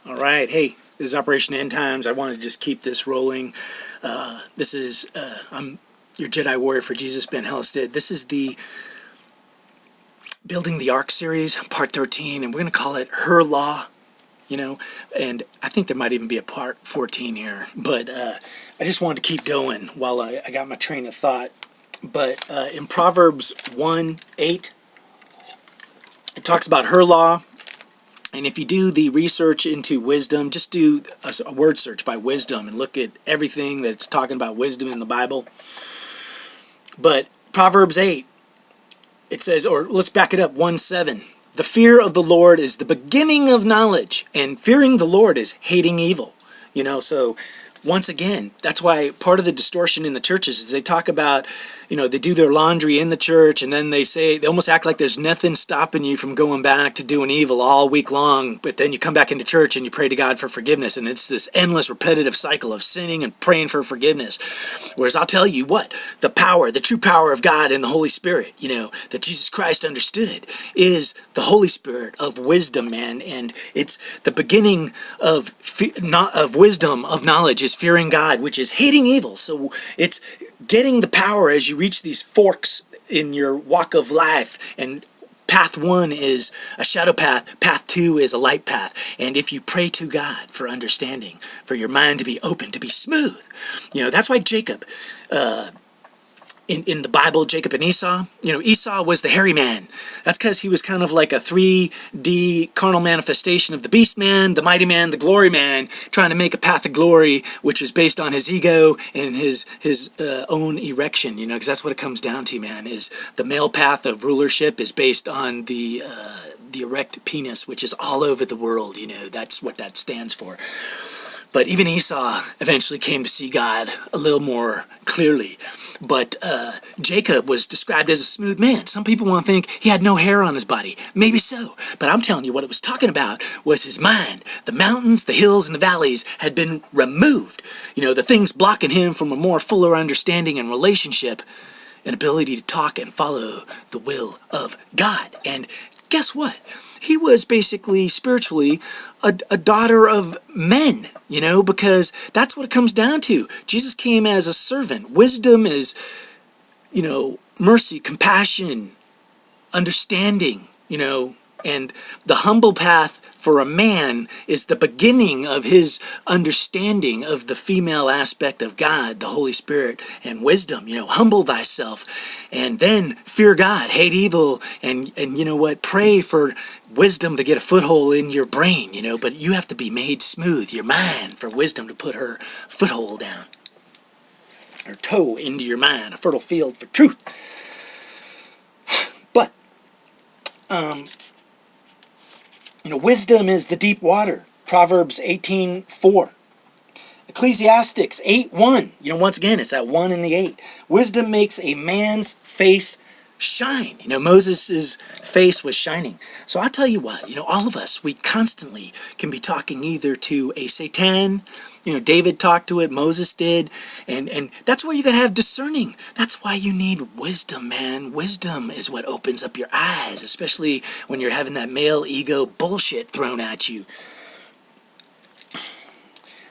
All right, hey, this is Operation End Times. I want to just keep this rolling. This is, I'm your Jedi Warrior for Jesus, Ben Hellisted. This is the Building the Ark series, part 13, and we're going to call it Her Law, and I think there might even be a part 14 here, but I just wanted to keep going while I got my train of thought. But in Proverbs 1:8, it talks about her law. And if you do the research into wisdom, just do a word search by wisdom and look at everything that's talking about wisdom in the Bible. But Proverbs 8, it says, or let's back it up, 1:7. The fear of the Lord is the beginning of knowledge, and fearing the Lord is hating evil. So once again, that's why part of the distortion in the churches is they talk about, they do their laundry in the church, and then they almost act like there's nothing stopping you from going back to doing evil all week long, but then you come back into church and you pray to God for forgiveness, and it's this endless repetitive cycle of sinning and praying for forgiveness. Whereas I'll tell you what, the true power of God and the Holy Spirit, that Jesus Christ understood, is the Holy Spirit of wisdom, man, and it's the beginning of wisdom, of knowledge, is fearing God, which is hating evil. So it's getting the power as you reach these forks in your walk of life. And path 1 is a shadow path. Path 2 is a light path. And if you pray to God for understanding, for your mind to be open, to be smooth, that's why Jacob, in the Bible, Jacob and Esau, Esau was the hairy man. That's because he was kind of like a 3D carnal manifestation of the beast man, the mighty man, the glory man, trying to make a path of glory, which is based on his ego and his own erection, because that's what it comes down to, man, is the male path of rulership is based on the erect penis, which is all over the world, that's what that stands for. But even Esau eventually came to see God a little more clearly. But Jacob was described as a smooth man. Some people want to think he had no hair on his body. Maybe so. But I'm telling you, what it was talking about was his mind. The mountains, the hills, and the valleys had been removed. The things blocking him from a more fuller understanding and relationship and ability to talk and follow the will of God. And guess what? He was basically spiritually a daughter of men, because that's what it comes down to. Jesus came as a servant. Wisdom is, mercy, compassion, understanding, and the humble path for a man is the beginning of his understanding of the female aspect of God, the Holy Spirit, and wisdom. Humble thyself, and then fear God, hate evil, and pray for wisdom to get a foothold in your brain, but you have to be made smooth, your mind, for wisdom to put her foothold down, or toe into your mind, a fertile field for truth. But, wisdom is the deep water. Proverbs 18:4. Ecclesiastes 8:1. Once again, it's that 1 and the 8. Wisdom makes a man's face shine. Moses' face was shining. So I'll tell you what, all of us, we constantly can be talking either to a Satan, David talked to it, Moses did, and that's where you gotta have discerning. That's why you need wisdom, man. Wisdom is what opens up your eyes, especially when you're having that male ego bullshit thrown at you.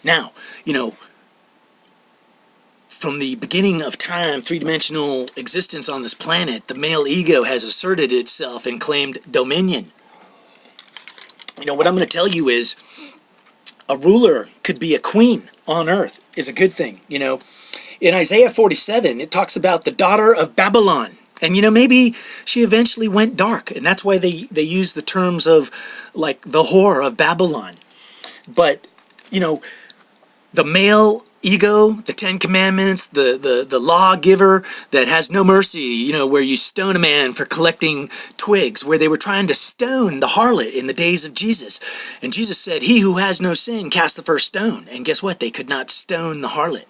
Now, from the beginning of time, three-dimensional existence on this planet, the male ego has asserted itself and claimed dominion. What I'm going to tell you is a ruler could be a queen on earth is a good thing. In Isaiah 47, it talks about the daughter of Babylon. And, maybe she eventually went dark, and that's why they use the terms of, like, the whore of Babylon. But, the male ego, the 10 Commandments, the lawgiver that has no mercy, where you stone a man for collecting twigs, where they were trying to stone the harlot in the days of Jesus. And Jesus said, he who has no sin cast the first stone. And guess what? They could not stone the harlot,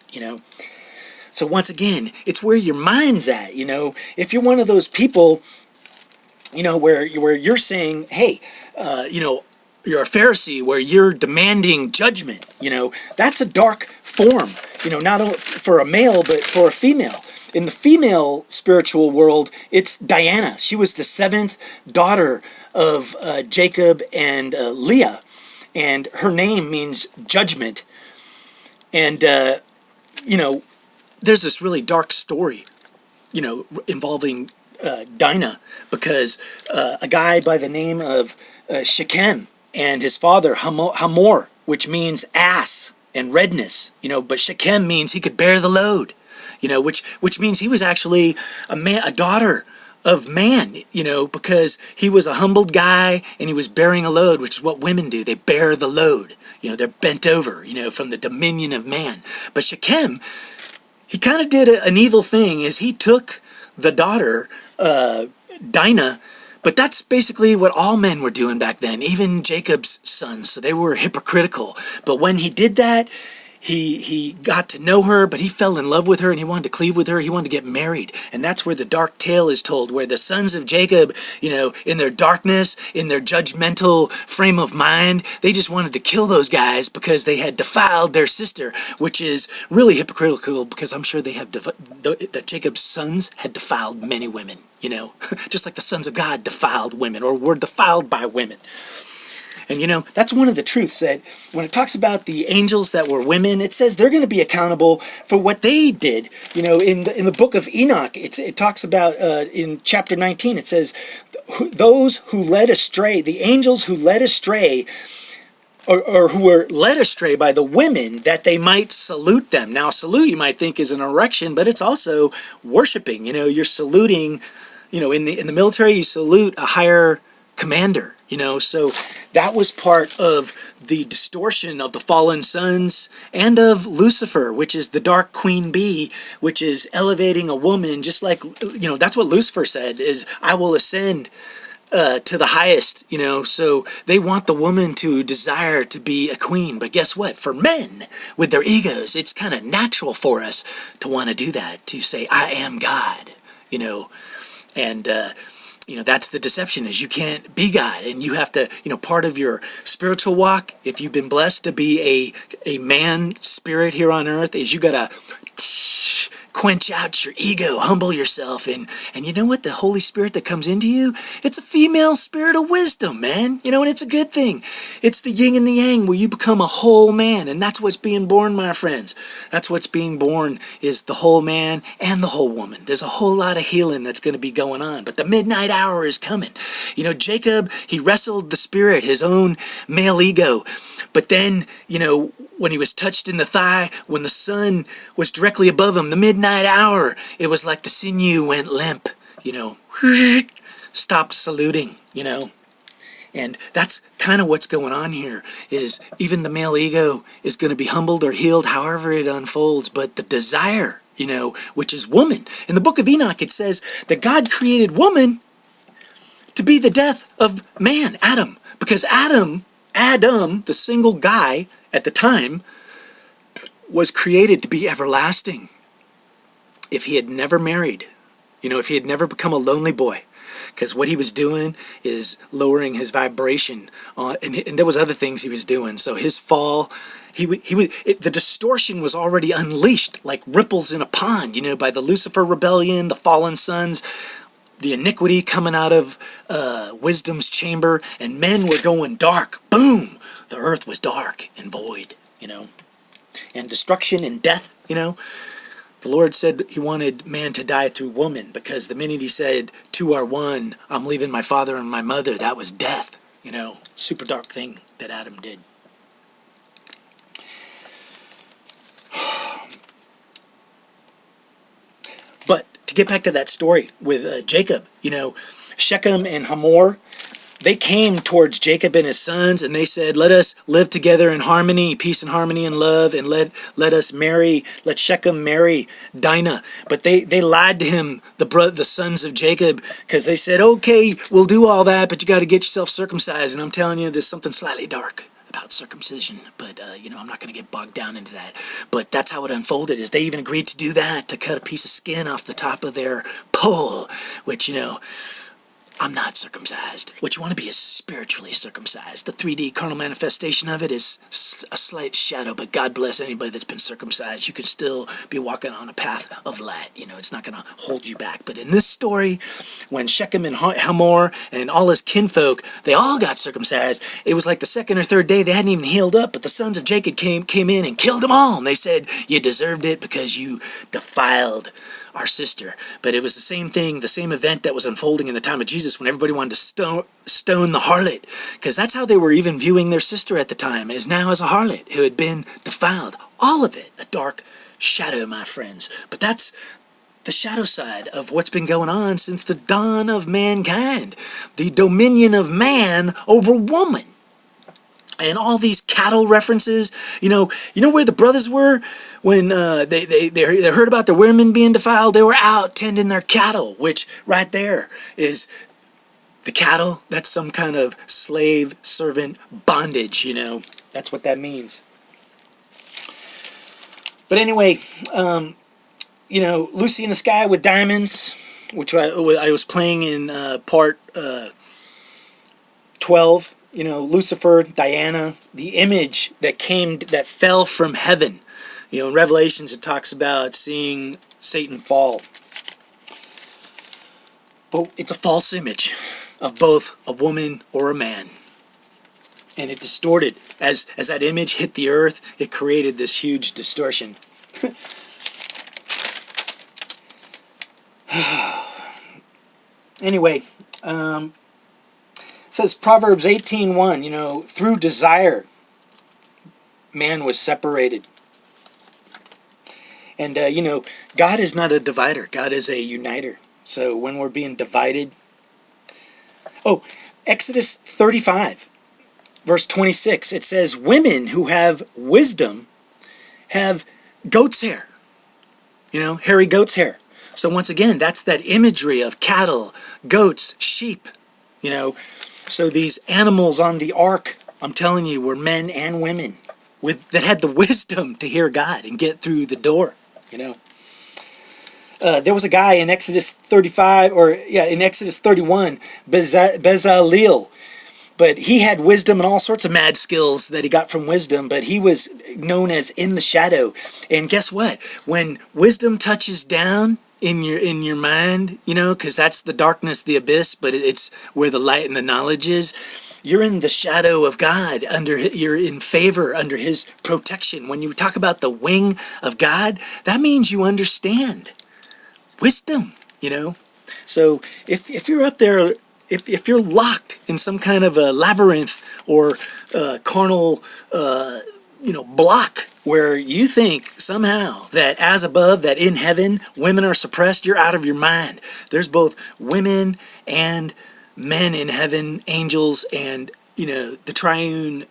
So once again, it's where your mind's at, If you're one of those people, where you're saying, hey, you're a Pharisee, where you're demanding judgment, that's a dark form, not only for a male, but for a female. In the female spiritual world, it's Diana. She was the 7th daughter of Jacob and Leah. and her name means judgment. And, you know, there's this really dark story, you know, involving Dinah, because a guy by the name of Shechem and his father Hamor, which means ass and redness, you know, but Shechem means he could bear the load, you know, which means he was actually a daughter of man, you know, because he was a humbled guy and he was bearing a load, which is what women do. They bear the load, you know, they're bent over, you know, from the dominion of man. But Shechem, he kind of did an evil thing, is he took the daughter, Dinah, but that's basically what all men were doing back then, even Jacob's sons, so they were hypocritical. But when he did that, he got to know her, but he fell in love with her and he wanted to cleave with her. He wanted to get married. And that's where the dark tale is told, where the sons of Jacob, you know, in their darkness, in their judgmental frame of mind, they just wanted to kill those guys because they had defiled their sister, which is really hypocritical, because I'm sure they have that Jacob's sons had defiled many women, you know, just like the sons of God defiled women, or were defiled by women. And, you know, that's one of the truths, that when it talks about the angels that were women, it says they're going to be accountable for what they did. You know, in the book of Enoch, it talks about, in chapter 19, it says, those who led astray, the angels who led astray, or who were led astray by the women, that they might salute them. Now, salute, you might think, is an erection, but it's also worshiping. You know, you're saluting, you know, in the military, you salute a higher commander, you know. So that was part of the distortion of the fallen sons and of Lucifer, which is the dark queen bee, which is elevating a woman, just like, you know, that's what Lucifer said, is I will ascend to the highest, you know. So they want the woman to desire to be a queen. But guess what? For men, with their egos, it's kind of natural for us to want to do that, to say, I am God, you know. And you know, that's the deception, is you can't be God, and you have to, you know, part of your spiritual walk, if you've been blessed to be a man spirit here on earth, is you gotta quench out your ego, humble yourself, and you know what? The Holy Spirit that comes into you, it's a female spirit of wisdom, man. You know, and it's a good thing. It's the yin and the yang, where you become a whole man, and that's what's being born, my friends. That's what's being born, is the whole man and the whole woman. There's a whole lot of healing that's going to be going on, but the midnight hour is coming. You know, Jacob, he wrestled the spirit, his own male ego, but then, you know, when he was touched in the thigh, when the sun was directly above him, the midnight hour, it was like the sinew went limp, you know, stopped saluting, you know. And that's kind of what's going on here, is even the male ego is going to be humbled or healed, however it unfolds, but the desire, you know, which is woman. In the book of Enoch, it says that God created woman to be the death of man, Adam, because Adam, the single guy at the time, was created to be everlasting. If he had never married, you know, if he had never become a lonely boy, because what he was doing is lowering his vibration, and there was other things he was doing. So his fall, the distortion was already unleashed like ripples in a pond, you know, by the Lucifer rebellion, the fallen sons, the iniquity coming out of wisdom's chamber, and men were going dark. Boom! The earth was dark and void, you know, and destruction and death, you know. The Lord said he wanted man to die through woman, because the minute he said, two are one, I'm leaving my father and my mother, that was death, you know. Super dark thing that Adam did. But to get back to that story with Jacob, you know, Shechem and Hamor, they came towards Jacob and his sons, and they said, let us live together in harmony, peace and harmony and love, and let us marry, let Shechem marry Dinah. But they lied to him, the sons of Jacob, because they said, okay, we'll do all that, but you got to get yourself circumcised. And I'm telling you, there's something slightly dark about circumcision, but you know, I'm not going to get bogged down into that. But that's how it unfolded, is they even agreed to do that, to cut a piece of skin off the top of their pole, which, you know, I'm not circumcised. What you want to be is spiritually circumcised. The 3D carnal manifestation of it is a slight shadow, but God bless anybody that's been circumcised. You can still be walking on a path of light. You know, it's not going to hold you back. But in this story, when Shechem and Hamor and all his kinfolk, they all got circumcised, it was like the second or third day they hadn't even healed up, but the sons of Jacob came in and killed them all. And they said, you deserved it because you defiled our sister. But it was the same thing, the same event that was unfolding in the time of Jesus when everybody wanted to stone the harlot, because that's how they were even viewing their sister at the time, as now as a harlot who had been defiled. All of it a dark shadow, my friends. But that's the shadow side of what's been going on since the dawn of mankind, the dominion of man over woman. And all these cattle references, you know where the brothers were when they heard about the women being defiled? They were out tending their cattle, which right there is the cattle. That's some kind of slave servant bondage, you know. That's what that means. But anyway, you know, Lucy in the Sky with Diamonds, which I was playing in part 12. You know, Lucifer, Diana, the image that fell from heaven. You know, in Revelations it talks about seeing Satan fall. But it's a false image of both a woman or a man. And it distorted. As that image hit the earth, it created this huge distortion. Anyway, it says Proverbs 18:1, you know, through desire, man was separated. And, you know, God is not a divider. God is a uniter. So when we're being divided... Oh, Exodus 35, verse 26, it says, women who have wisdom have goat's hair. You know, hairy goat's hair. So once again, that's that imagery of cattle, goats, sheep, you know. So these animals on the ark, I'm telling you, were men and women that had the wisdom to hear God and get through the door, you know. There was a guy in Exodus 35, in Exodus 31, Bezaleel. But he had wisdom and all sorts of mad skills that he got from wisdom, but he was known as in the shadow. And guess what? When wisdom touches down in your mind, you know, because that's the darkness, the abyss, but it's where the light and the knowledge is. You're in the shadow of God. You're in favor under His protection. When you talk about the wing of God, that means you understand wisdom, you know. So if you're up there, if you're locked in some kind of a labyrinth or carnal, you know, block, where you think somehow that as above, that in heaven, women are suppressed, you're out of your mind. There's both women and men in heaven, angels, and, you know, the triune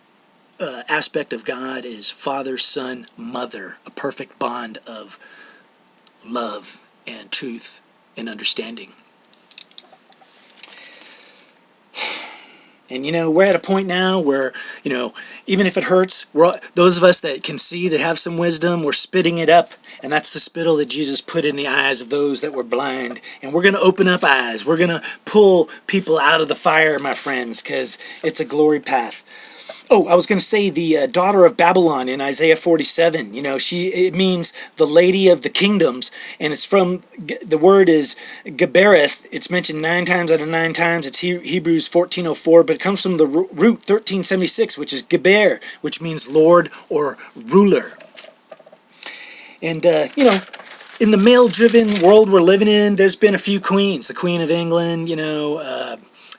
aspect of God is Father, Son, Mother, a perfect bond of love and truth and understanding. And, you know, we're at a point now where, you know, even if it hurts, those of us that can see, that have some wisdom, we're spitting it up. And that's the spittle that Jesus put in the eyes of those that were blind. And we're going to open up eyes. We're going to pull people out of the fire, my friends, because it's a glory path. Oh, I was going to say the daughter of Babylon in Isaiah 47. You know, it means the lady of the kingdoms, and it's from, the word is Gebereth. It's mentioned 9 times out of 9 times. It's Hebrews 14:04, but it comes from the root 1376, which is Geber, which means Lord or ruler. And, you know, in the male-driven world we're living in, there's been a few queens. The Queen of England, you know,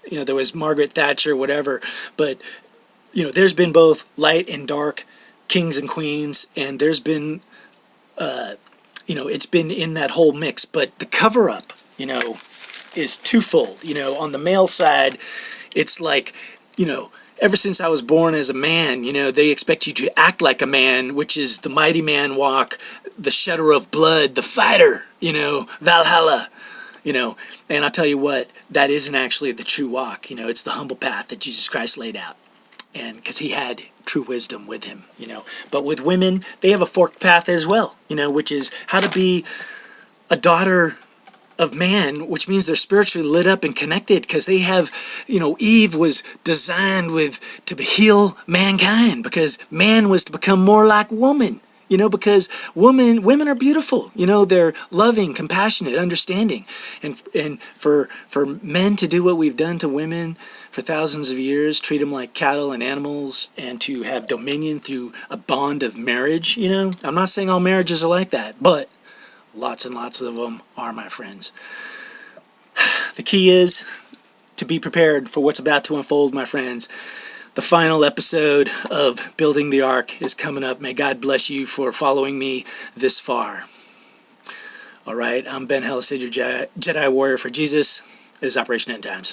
there was Margaret Thatcher, whatever, but... You know, there's been both light and dark kings and queens, and there's been, you know, it's been in that whole mix. But the cover-up, you know, is twofold. You know, on the male side, it's like, you know, ever since I was born as a man, you know, they expect you to act like a man, which is the mighty man walk, the shedder of blood, the fighter, you know, Valhalla, you know. And I'll tell you what, that isn't actually the true walk. You know, it's the humble path that Jesus Christ laid out. And because He had true wisdom with Him, you know. But with women, they have a forked path as well, you know, which is how to be a daughter of man, which means they're spiritually lit up and connected, because they have, Eve was designed to heal mankind, because man was to become more like woman. Because women are beautiful. They're loving, compassionate, understanding, and for men to do what we've done to women for thousands of years, treat them like cattle and animals, and to have dominion through a bond of marriage. I'm not saying all marriages are like that, but lots and lots of them are, my friends. The key is to be prepared for what's about to unfold, my friends. The final episode of Building the Ark is coming up. May God bless you for following me this far. All right, I'm Ben Hellisaid, your Jedi warrior for Jesus. This is Operation End Times.